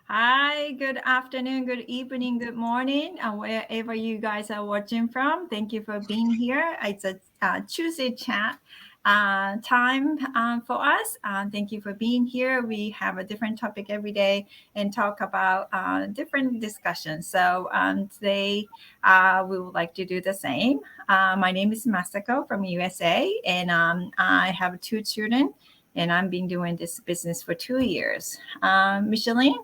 Hi, good afternoon, good evening, good morning, wherever you guys are watching from. Thank you for being here. It's a Tuesday chat time for us. Thank you for being here. We have a different topic every day and talk about different discussions. So today we would like to do the same. My name is Masako from USA, and I have two children, and I've been doing this business for 2 years. Micheline?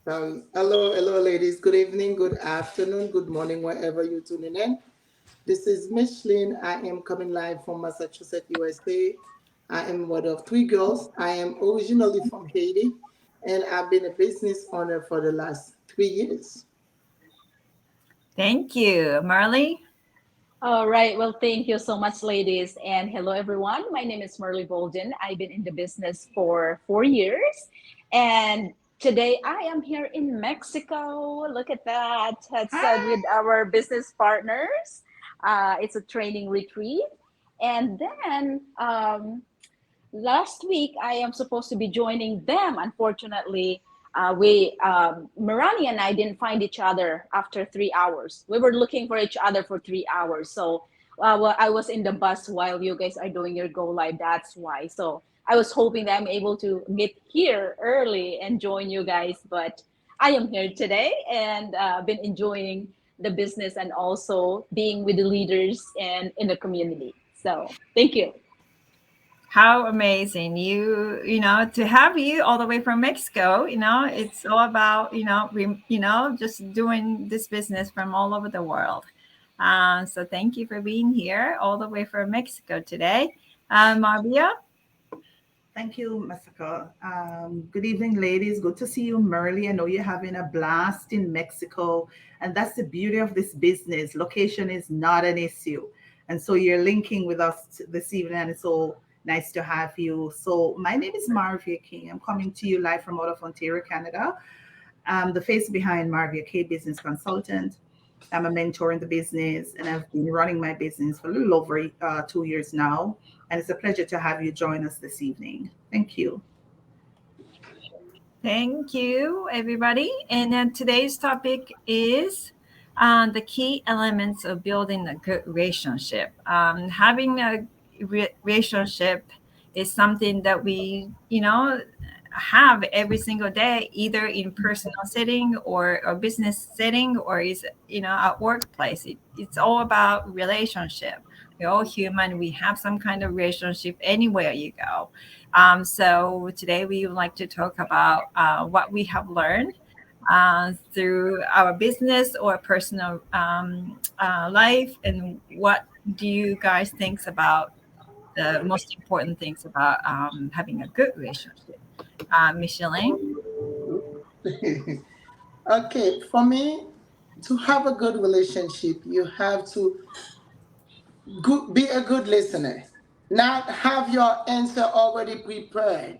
Hello, ladies. Good evening, good afternoon, good morning, wherever you're tuning in. This is Micheline. I am coming live from Massachusetts, USA. I am one of three girls. I am originally from Haiti, and I've been a business owner for the last 3 years. Thank you. Marley? All right. Well, thank you so much, ladies. And hello, everyone. My name is Merly Bolden. I've been in the business for 4 years. And today I am here in Mexico. Look at that. That's with our business partners. It's a training retreat. And then last week I am supposed to be joining them. Unfortunately, we Mirani and I didn't find each other after 3 hours. We were looking for each other for 3 hours. So well, I was in the bus while you guys are doing your go live. That's why. So I was hoping that I'm able to meet here early and join you guys, but I am here today and been enjoying the business and also being with the leaders and in the community. So thank you. How amazing. To have you all the way from Mexico, it's all about, just doing this business from all over the world. So thank you for being here all the way from Mexico today. Marbia? Thank you, Masaka. Good evening, ladies. Good to see you, Merly. I know you're having a blast in Mexico, and that's the beauty of this business. Location is not an issue. And so you're linking with us this evening, and it's so nice to have you. So my name is Marvia King. I'm coming to you live from out of Ontario, Canada. I'm the face behind Marvia K Business Consultant. I'm a mentor in the business, and I've been running my business for a little over 2 years now. And it's a pleasure to have you join us this evening. Thank you. Thank you, everybody. And then today's topic is the key elements of building a good relationship. Having a relationship is something that we, have every single day, either in personal setting or a business setting, or is at workplace. It's all about relationship. We're all human. We have some kind of relationship anywhere you go. So today we would like to talk about what we have learned through our business or personal life, and what do you guys think about the most important things about having a good relationship. Micheline? Okay, for me, to have a good relationship, you have to be a good listener, not have your answer already prepared.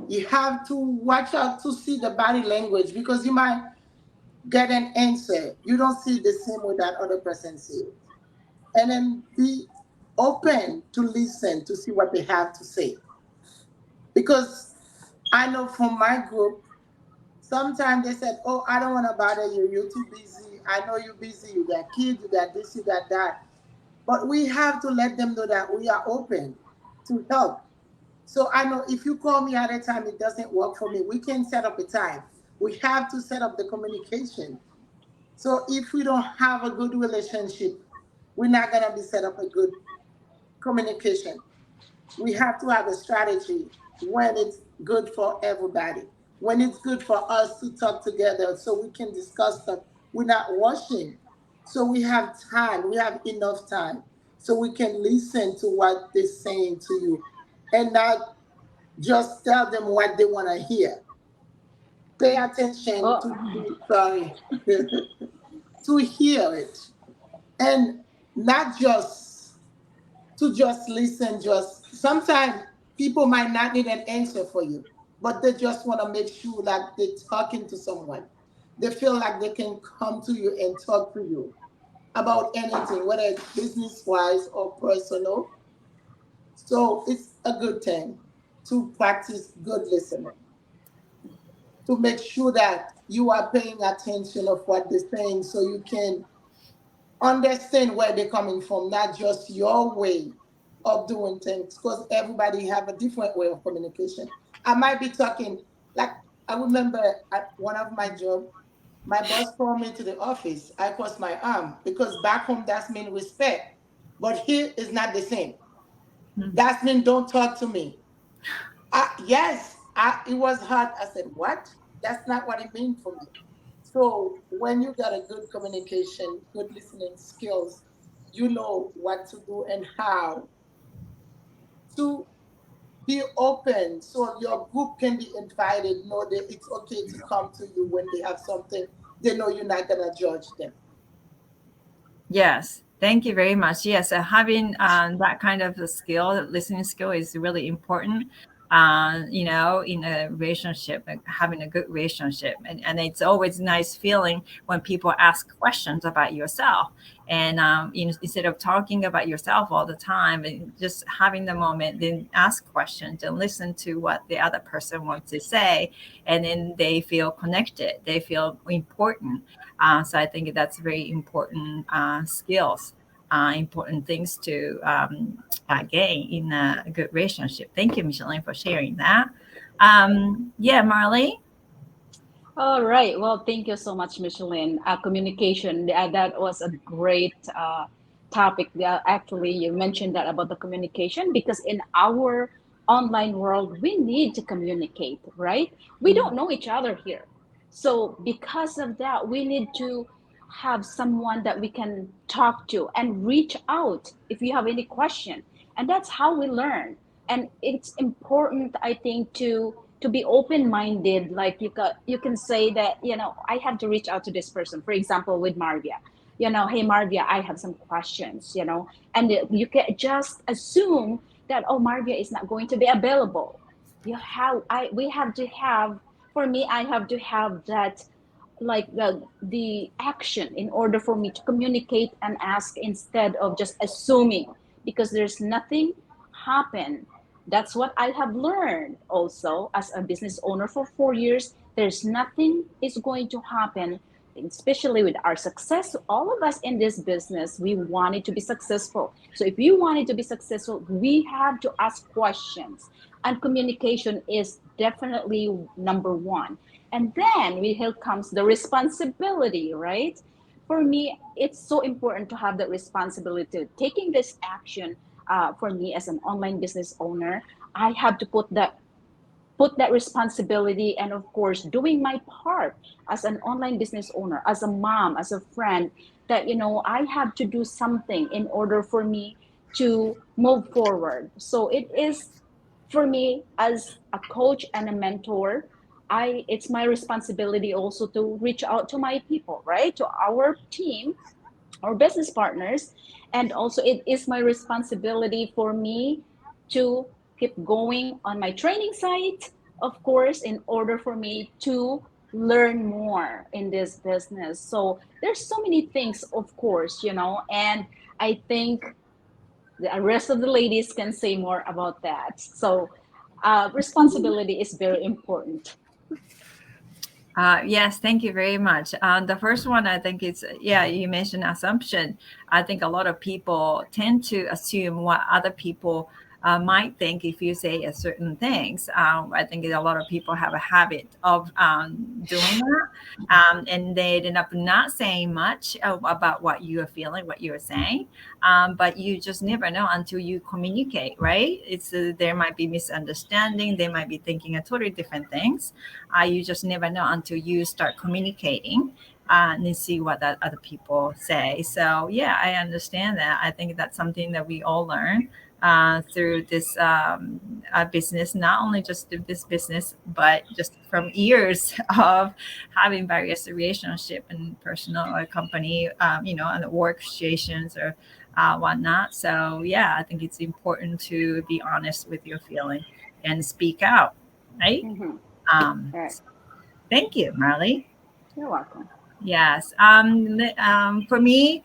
You have to watch out to see the body language because you might get an answer. You don't see the same way that other person sees it. And then be open to listen to see what they have to say. Because I know from my group, sometimes they said, "Oh, I don't want to bother you. You're too busy. I know you're busy. You got kids, you got this, you got that." But we have to let them know that we are open to help. So I know if you call me at a time it doesn't work for me, we can set up a time. We have to set up the communication. So if we don't have a good relationship, we're not gonna be set up a good communication. We have to have a strategy when it's good for everybody. When it's good for us to talk together so we can discuss stuff. We're not rushing. So we have time, we have enough time. So we can listen to what they're saying to you and not just tell them what they want to hear. Pay attention Oh, to sorry to hear it and not just listen. Just sometimes people might not need an answer for you, but they just want to make sure that they're talking to someone. They feel like they can come to you and talk to you about anything, whether it's business wise or personal. So it's a good thing to practice good listening. to make sure that you are paying attention of what they're saying so you can understand where they're coming from, not just your way of doing things, because everybody have a different way of communication. I might be talking like, I remember at one of my job, my boss called me to the office. I crossed my arm because back home that's mean respect, but here is not the same. That's mean don't talk to me. Yes, it was hard. I said, what? That's not what it means for me. So when you got a good communication, good listening skills, you know what to do and how to be open so your group can be invited, know that it's okay to come to you when they have something. They know you're not gonna judge them. Yes, thank you very much. Yes, having that kind of a skill, listening skill, is really important. In a relationship, having a good relationship, and it's always nice feeling when people ask questions about yourself, and instead of talking about yourself all the time, and just having the moment, then ask questions and listen to what the other person wants to say, and then they feel connected, they feel important. So I think that's very important skills, important things to gain in a good relationship. Thank you, Micheline, for sharing that. Yeah, Marley. All right. Well, thank you so much, Micheline. Communication, that was a great topic. Actually, you mentioned that about the communication because in our online world, we need to communicate, right? We don't know each other here. So, because of that, we need to have someone that we can talk to and reach out if you have any question. And that's how we learn. And it's important, I think, to be open minded. Like you can say that, I have to reach out to this person, for example, with Marvia. Hey Marvia, I have some questions, and you can just assume that, oh, Marvia is not going to be available. We have to have, for me, I have to have that, like the action in order for me to communicate and ask instead of just assuming, because there's nothing happen. That's what I have learned also as a business owner for 4 years. There's nothing is going to happen, especially with our success. All of us in this business, we wanted to be successful. So if you wanted to be successful, we have to ask questions. And communication is definitely number one. And then here comes the responsibility, right? For me, it's so important to have that responsibility. Taking this action, for me as an online business owner, I have to put that responsibility, and of course doing my part as an online business owner, as a mom, as a friend, that I have to do something in order for me to move forward. So it is, for me as a coach and a mentor, it's my responsibility also to reach out to my people, right, to our team, our business partners. And also it is my responsibility for me to keep going on my training site, of course, in order for me to learn more in this business. So there's so many things, of course, and I think the rest of the ladies can say more about that. So responsibility is very important. Yes, thank you very much. The first one, I think it's, yeah, you mentioned assumption. I think a lot of people tend to assume what other people might think if you say a certain things. I think a lot of people have a habit of doing that, and they end up not saying much about what you are feeling, what you are saying. But you just never know until you communicate, right? It's there might be misunderstanding. They might be thinking a totally different things. You just never know until you start communicating and see what that other people say. So yeah, I understand that. I think that's something that we all learn through this business, not only just through this business, but just from years of having various relationship and personal or company, and work situations or whatnot. So yeah, I think it's important to be honest with your feeling and speak out, right? Mm-hmm. Um, All right. Thank you, Marley. You're welcome. Yes. For me,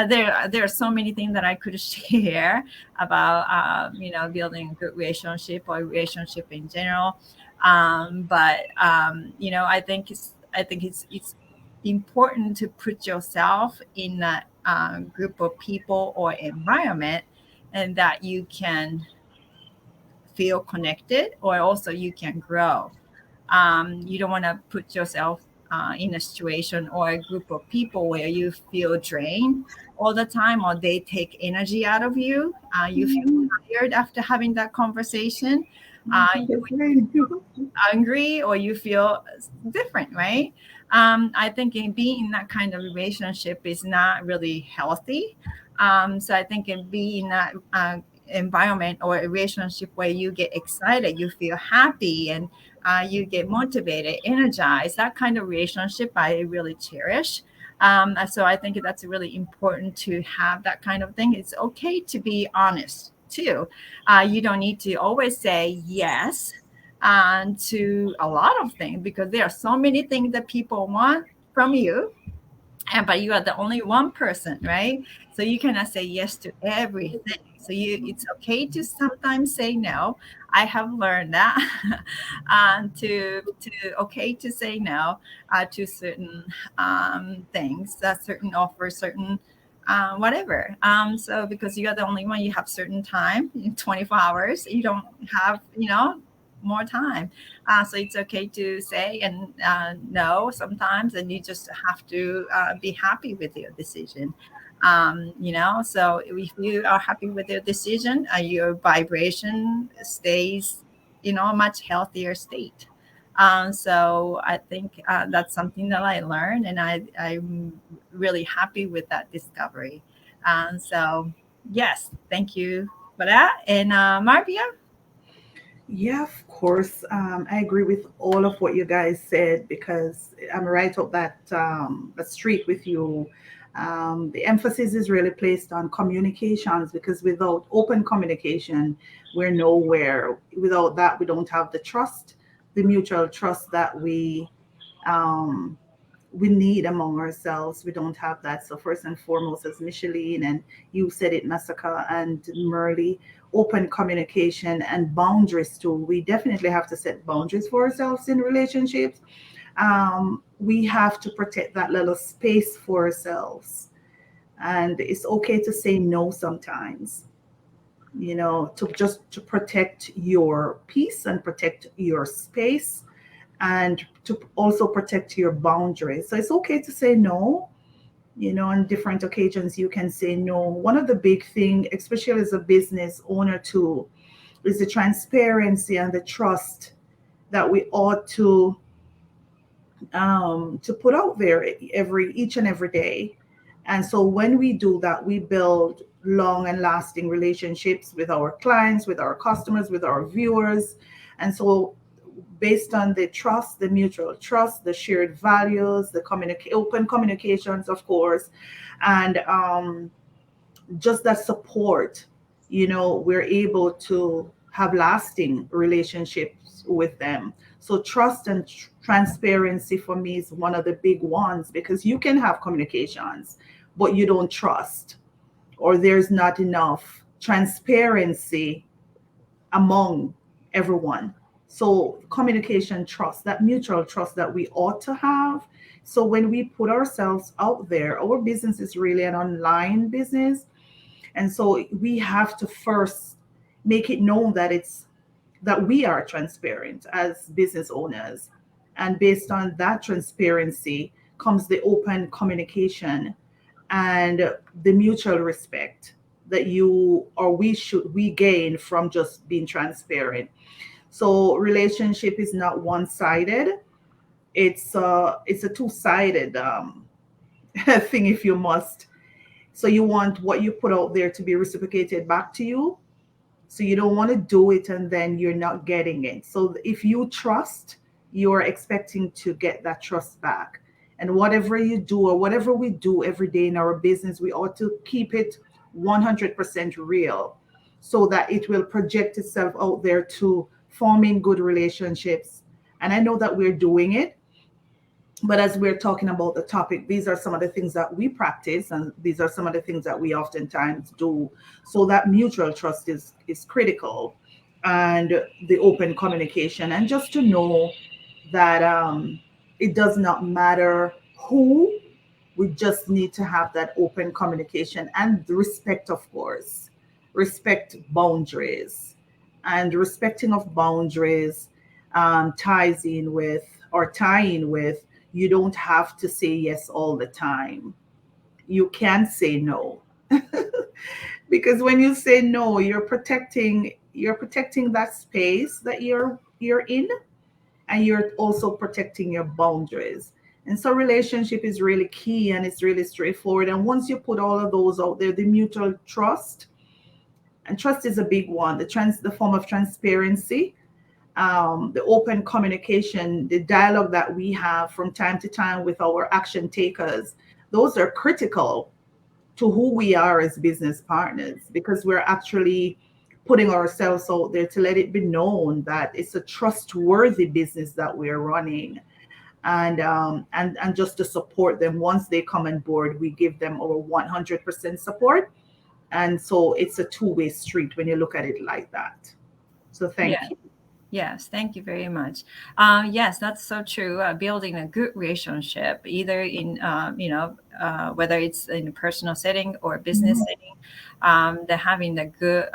there are so many things that I could share about building a good relationship or relationship in general. But I think it's important to put yourself in a group of people or environment, and that you can feel connected, or also you can grow. You don't want to put yourself in a situation or a group of people where you feel drained all the time, or they take energy out of you. You feel Mhm. tired after having that conversation. You That's very true. angry, or you feel different, right? I think being in that kind of relationship is not really healthy. So I think in being in that environment or a relationship where you get excited, you feel happy, and you get motivated, energized, that kind of relationship I really cherish. So I think that's really important to have that kind of thing. It's okay to be honest too. You don't need to always say yes to a lot of things, because there are so many things that people want from you, and but you are the only one person, right? So you cannot say yes to everything. So it's okay to sometimes say no. I have learned that. To okay to say no to certain things, that certain offers, certain whatever. So because you are the only one, you have certain time in 24 hours. You don't have more time. So it's okay to say and no sometimes, and you just have to be happy with your decision. So if you are happy with your decision, your vibration stays, a much healthier state. So I think that's something that I learned, and I'm really happy with that discovery. So yes, thank you for that. And Marvia? Yeah, of course. I agree with all of what you guys said because I'm right up that street with you. The emphasis is really placed on communications because without open communication, we're nowhere. Without that, we don't have the trust, the mutual trust that um, we need among ourselves. We don't have that. So first and foremost, as Micheline and you said it, Masaka and Merly, open communication and boundaries too. We definitely have to set boundaries for ourselves in relationships. We have to protect that little space for ourselves. And it's okay to say no sometimes, to just to protect your peace and protect your space and to also protect your boundaries. So it's okay to say no. On different occasions you can say no. One of the big thing, especially as a business owner too, is the transparency and the trust that we ought to put out there each and every day. And so when we do that, we build long and lasting relationships with our clients, with our customers, with our viewers. And so based on the trust, the mutual trust, the shared values, the open communications, of course, and just that support, we're able to have lasting relationships with them. So trust and transparency for me is one of the big ones because you can have communications, but you don't trust, or there's not enough transparency among everyone. So communication, trust, that mutual trust that we ought to have. So when we put ourselves out there, our business is really an online business. And so we have to first make it known that we are transparent as business owners. And based on that transparency comes the open communication and the mutual respect that we gain from just being transparent. So relationship is not one-sided. It's a two-sided thing if you must. So you want what you put out there to be reciprocated back to you. So you don't want to do it and then you're not getting it. So if you trust, you're expecting to get that trust back. And whatever you do or whatever we do every day in our business, we ought to keep it 100% real so that it will project itself out there to forming good relationships. And I know that we're doing it. But as we're talking about the topic, these are some of the things that we practice, and these are some of the things that we oftentimes do. So that mutual trust is critical, and the open communication, and just to know that it does not matter who. We just need to have that open communication and respect, of course, respect boundaries, and respecting of boundaries ties in with, or tie in with, you don't have to say yes all the time. You can say no. Because when you say no, you're protecting that space that you're in, and you're also protecting your boundaries. And so relationship is really key, and it's really straightforward. And once you put all of those out there, the mutual trust, and trust is a big one, the form of transparency, the open communication, the dialogue that we have from time to time with our action takers, those are critical to who we are as business partners, because we're actually putting ourselves out there to let it be known that it's a trustworthy business that we're running. And just to support them once they come on board, we give them our 100% support. And so it's a two-way street when you look at it like that. So thank Yeah. you. Yes, thank you very much. Yes, that's so true. Building a good relationship, either in whether it's in a personal setting or a business setting, that having a good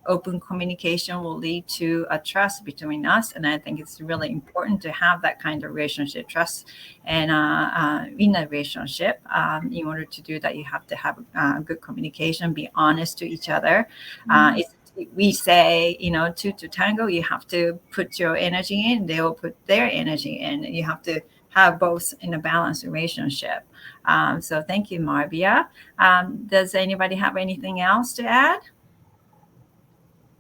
open communication will lead to a trust between us, and I think it's really important to have that kind of relationship, trust, and in a relationship. In order to do that, you have to have good communication, be honest to each other. We say, two to tango, you have to put your energy in, they will put their energy in. You have to have both in a balanced relationship. So thank you, Marvia. Does anybody have anything else to add?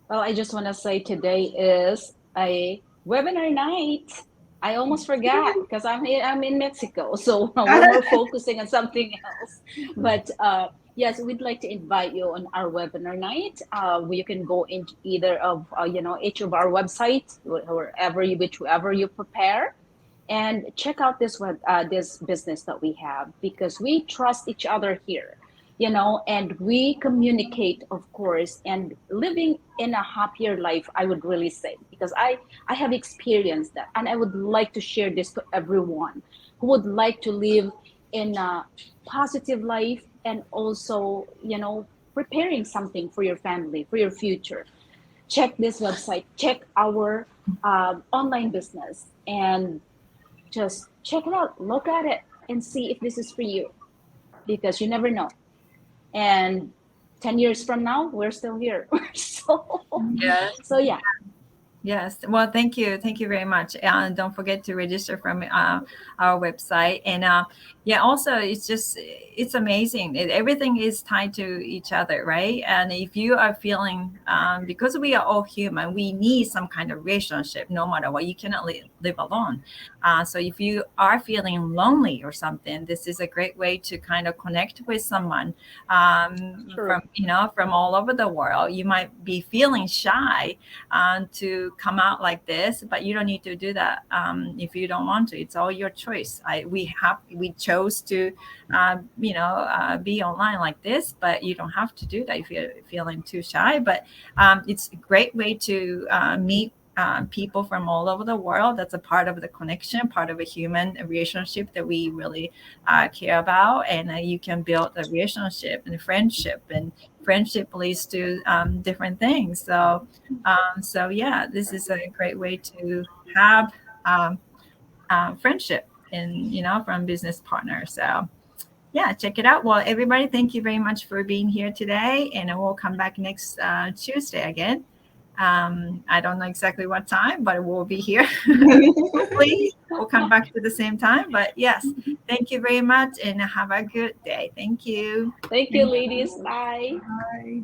Well, I just want to say today is a webinar night. I almost forgot because I'm in Mexico, so we're more focusing on something else. But yes, we'd like to invite you on our webinar night. Where you can go into either of each of our websites, whichever you prepare, and check out this business that we have, because we trust each other here, and we communicate, of course, and living in a happier life, I would really say, because I have experienced that, and I would like to share this to everyone who would like to live in a positive life, and also preparing something for your family, for your future. Check this website, check our online business, and just check it out, look at it, and see if this is for you, because you never know. And 10 years from now, we're still here. Yes. So yeah. Yes. Well, thank you. Thank you very much. And don't forget to register from our website. And also, it's amazing. Everything is tied to each other, right? And if you are feeling, because we are all human, we need some kind of relationship, no matter what. You cannot live alone. So if you are feeling lonely or something, this is a great way to kind of connect with someone from all over the world. You might be feeling shy to come out like this, but you don't need to do that if you don't want to. It's all your choice. We chose to be online like this, but you don't have to do that if you're feeling too shy. But it's a great way to meet people from all over the world. That's a part of the connection, part of a human relationship that we really care about. And you can build a relationship and friendship leads to different things. So yeah, this is a great way to have friendship from business partners. So yeah, check it out. Well, everybody, thank you very much for being here today, and we'll come back next Tuesday again. I don't know exactly what time, but we'll be here. Hopefully we'll come back to the same time. But yes, thank you very much, and have a good day. Thank you. Thank you, ladies. Bye. Bye.